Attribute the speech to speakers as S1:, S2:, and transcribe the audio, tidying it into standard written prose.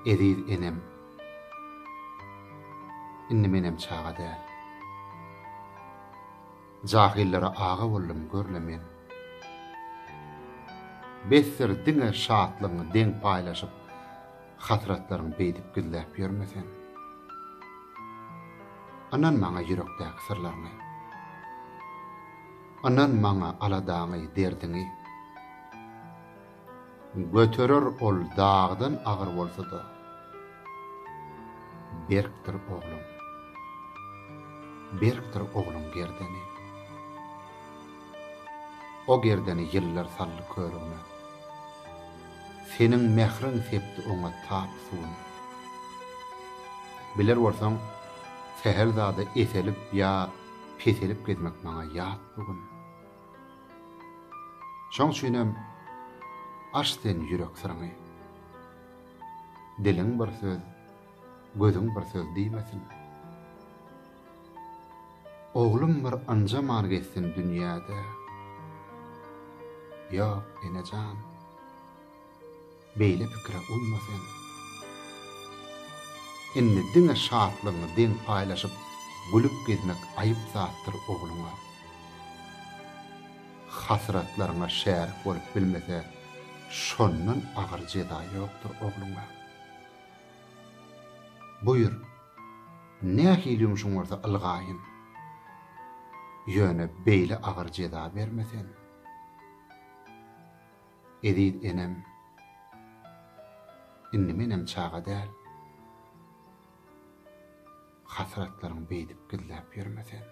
S1: Ediz enem. Inni menem çağa däl. Jahillere ağa bollum görlemen. Besser diňe şatlygyny deň paýlaşyp, hatratlaryň beýdip gülläp ýörmesen. Anan maňa ýürekdäki sirlaryny. Anan maňa aladaňy derdiňi. Göterer ol dağdan agyr bolsa-da. Berkdir oglum. Berkdir oglum gerdeni. O gerdeni ýyllar sally körüňe. Senin mehrin sepdi oňa tapsuň. Biler bolsaň, seher zady eselip ýa peselip gezmek maňa ýat bugün. Şoň üçinem aç sen ýürek syryňy. Diliň bir söz, gözüň bir söz diýmesin. Oglum bir anjaman geçsin dünýäde. Ýok, enejan. Beýle pikire uymasyn. Inni diňe şatlygyny deň paýlaşyp, gülüp gezmek aýyp zatdyr ogluma. Hasratlaryna şärik bolup bilmese, şondan agyr jeda ýokdur ogluma. Buyur, nähili şoň bolsa ylgaýyn. Ýöne beýle agyr jeda bermesen. Ediz enem. Inni menem çağa däl. Hasratlaryň beýdip gülläp ýörmesen.